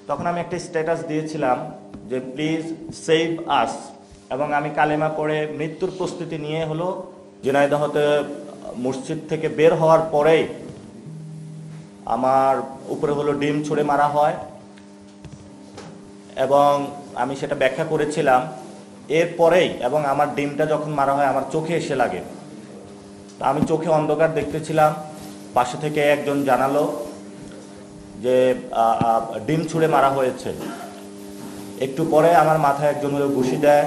তখন আমি একটা স্ট্যাটাস দিয়েছিলাম যে প্লিজ সেভ আস, এবং আমি কালেমা পড়ে মৃত্যুর প্রস্তুতি নিয়ে হলো ঝিনাইদহতে মসজিদ থেকে বের হওয়ার পরেই আমার উপরে হলো ডিম ছুঁড়ে মারা হয়, এবং আমি সেটা ব্যাখ্যা করেছিলাম এরপরেই। এবং আমার ডিমটা যখন মারা হয় আমার চোখে এসে লাগে, তা আমি চোখে অন্ধকার দেখতেছিলাম, পাশে থেকে একজন জানালো যে ডিম ছুঁড়ে মারা হয়েছে। একটু পরে আমার মাথায় একজন হলো ঘুষি দেয়,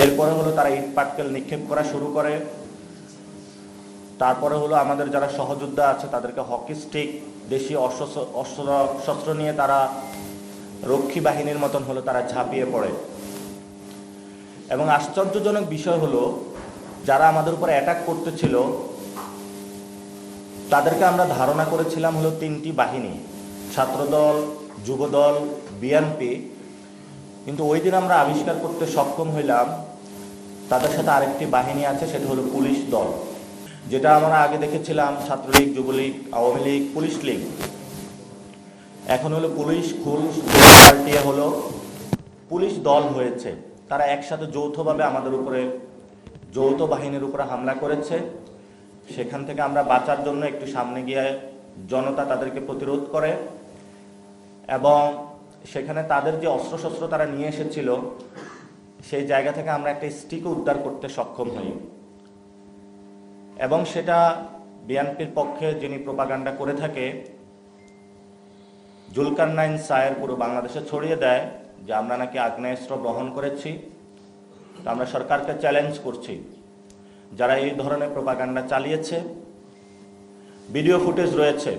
এরপরে হলো তারা ইট পাটকেল নিক্ষেপ করা শুরু করে। তারপরে হলো আমাদের যারা সহযোদ্ধা আছে তাদেরকে হকি স্টিক, দেশীয় অস্ত্র নিয়ে তারা রক্ষী বাহিনীর মতন হলো তারা ঝাঁপিয়ে পড়ে। এবং আশ্চর্যজনক বিষয় হলো যারা আমাদের উপরে অ্যাটাক করতেছিল তাদেরকে আমরা ধারণা করেছিলাম হলো তিনটি বাহিনী, ছাত্রদল, যুবদল, বিএনপি। কিন্তু ওই দিন আমরা আবিষ্কার করতে সক্ষম হইলাম তাদের সাথে আরেকটি বাহিনী আছে, সেটা হলো পুলিশ দল। যেটা আমরা আগে দেখেছিলাম ছাত্রলীগ, যুবলীগ, আওয়ামী লীগ, পুলিশ লীগ, এখন হলো পুলিশ পাল্টিয়ে হলো পুলিশ দল হয়েছে। তারা একসাথে যৌথভাবে আমাদের উপরে, যৌথ বাহিনীর উপরে হামলা করেছে। সেখান থেকে আমরা বাঁচার জন্য একটু সামনে গিয়ে জনতা তাদেরকে প্রতিরোধ করে, এবং সেখানে তাদের যে অস্ত্রশস্ত্র তারা নিয়ে এসেছিল সেই জায়গা থেকে আমরা একটা স্টিকও উদ্ধার করতে সক্ষম হই। এবং সেটা বিএনপির পক্ষে যিনি প্রোপাগান্ডা করে থাকে জুলকারনাইন সায়ের পুরো বাংলাদেশে ছড়িয়ে দেয় যে আমরা নাকি আগ্নেয়াস্ত্র বহন করেছি। তো আমরা সরকারকে চ্যালেঞ্জ করছি, যারা এই ধরনের প্রোপাগান্ডা চালিয়েছে, ভিডিও ফুটেজ রয়েছে,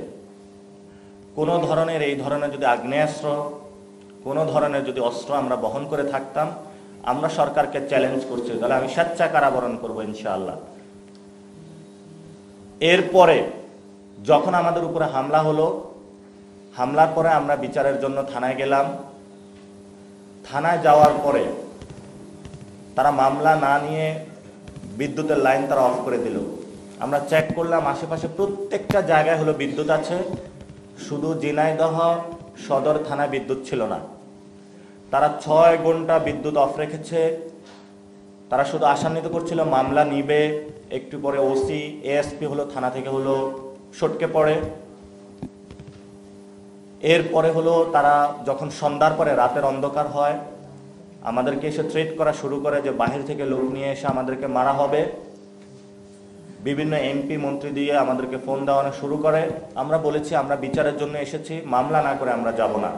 কোনো ধরনের এই ধরনের যদি আগ্নেয়াস্ত্র, কোনো ধরনের যদি অস্ত্র আমরা বহন করে থাকতাম, আমরা সরকারকে চ্যালেঞ্জ করছি, তাহলে আমি স্বেচ্ছা কারাবরণ করবো ইনশাআল্লাহ। এরপরে যখন আমাদের উপরে হামলা হলো, হামলার পরে আমরা বিচারের জন্য থানায় গেলাম। থানায় যাওয়ার পরে তারা মামলা না নিয়ে বিদ্যুতের লাইন তারা অফ করে দিল। আমরা চেক করলাম আশেপাশে প্রত্যেকটা জায়গায় হলো বিদ্যুৎ আছে, শুধু ঝিনাইদহ সদর থানায় বিদ্যুৎ ছিল না। তারা 6 ঘন্টা বিদ্যুৎ অফ রেখেছে। তারা শুধু আশান্বিত করছিল মামলা নিবে। একটু পরে ওসি, এএসপি হলো থানা থেকে হলো সটকে পড়ে। এরপরে হলো তারা যখন সন্ধ্যার পরে রাতের অন্ধকার হয় আমাদেরকে এসে থ্রেট করা শুরু করে যে বাহির থেকে লোক নিয়ে এসে আমাদেরকে মারা হবে। বিভিন্ন এমপি মন্ত্রী দিয়ে আমাদেরকে ফোন দেওয়ানো শুরু করে। আমরা বলেছি আমরা বিচারের জন্য এসেছি, মামলা না করে আমরা যাব না।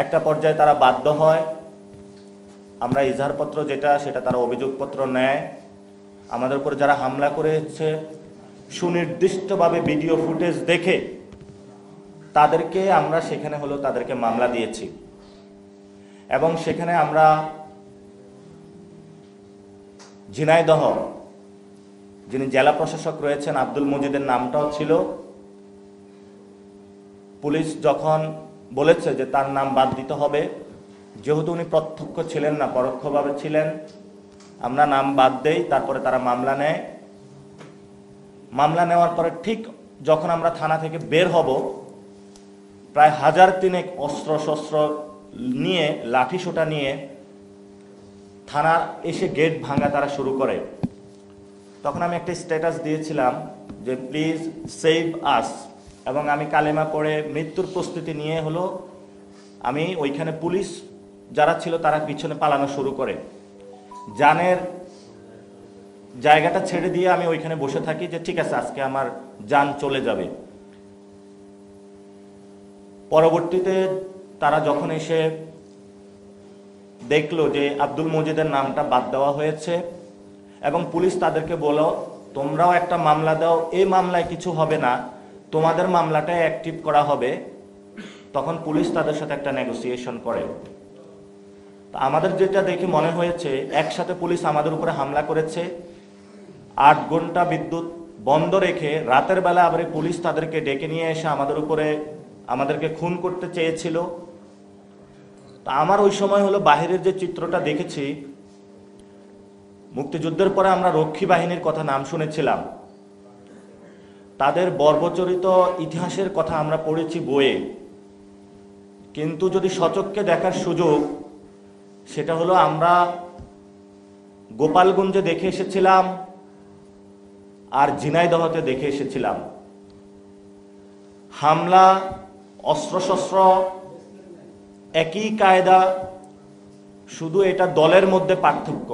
একটা পর্যায়ে তারা বাধ্য হয়, আমরা ইজহারপত্র যেটা সেটা তারা অভিযোগপত্র নেয়। আমাদের উপর যারা হামলা করেছে সুনির্দিষ্টভাবে ভিডিও ফুটেজ দেখে তাদেরকে আমরা সেখানে হলো তাদেরকে মামলা দিয়েছি, এবং সেখানে আমরা ঝিনাইদহ যিনি জেলা প্রশাসক রয়েছেন আব্দুল মজিদের নামটাও ছিল। পুলিশ যখন বলেছে যে তার নাম বাদ দিতে হবে, যেহেতু উনি প্রত্যক্ষ ছিলেন না পরোক্ষভাবে ছিলেন, আমরা নাম বাদ দেই। তারপরে তারা মামলা নেয়। মামলা নেওয়ার পরে ঠিক যখন আমরা থানা থেকে বের হব, প্রায় 1003 অস্ত্র শস্ত্র নিয়ে, লাঠি সোটা নিয়ে থানার এসে গেট ভাঙা তারা শুরু করে। তখন আমি একটা স্ট্যাটাস দিয়েছিলাম যে প্লিজ সেভ আস, এবং আমি কালেমা পড়ে মৃত্যুর প্রস্তুতি নিয়ে হলো আমি ওইখানে, পুলিশ যারা ছিল তারা পিছনে পালানো শুরু করে। জানের জায়গাটা ছেড়ে দিয়ে আমি ওইখানে বসে থাকি যে ঠিক আছে আজকে আমার জান চলে যাবে। পরবর্তীতে তারা যখন এসে দেখলো যে আব্দুল মজিদের নামটা বাদ দেওয়া হয়েছে, এবং পুলিশ তাদেরকে বলল তোমরাও একটা মামলা দাও, এই মামলায় কিছু হবে না, তোমাদের মামলাটাই অ্যাক্টিভ করা হবে। তখন পুলিশ তাদের সাথে একটা নেগোসিয়েশন করে। আমাদের যেটা দেখে মনে হয়েছে একসাথে পুলিশ আমাদের উপরে হামলা করেছে, 8 ঘন্টা বিদ্যুৎ বন্ধ রেখে রাতের বেলা আবার পুলিশ তাদেরকে ডেকে নিয়ে এসে আমাদেরকে খুন করতে চেয়েছিল। তা আমার ওই সময় হলো বাহিরের যে চিত্রটা দেখেছি, মুক্তিযুদ্ধের পরে আমরা রক্ষী বাহিনীর কথা নাম শুনেছিলাম, তাদের বর্বচরিত ইতিহাসের কথা আমরা পড়েছি বইয়ে, কিন্তু যদি সচক্ষে দেখার সুযোগ, সেটা হলো আমরা গোপালগঞ্জে দেখে এসেছিলাম আর ঝিনাইদহতে দেখে এসেছিলাম। হামলা, অস্ত্রশস্ত্র একই কায়দা, শুধু এটা দলের মধ্যে পার্থক্য।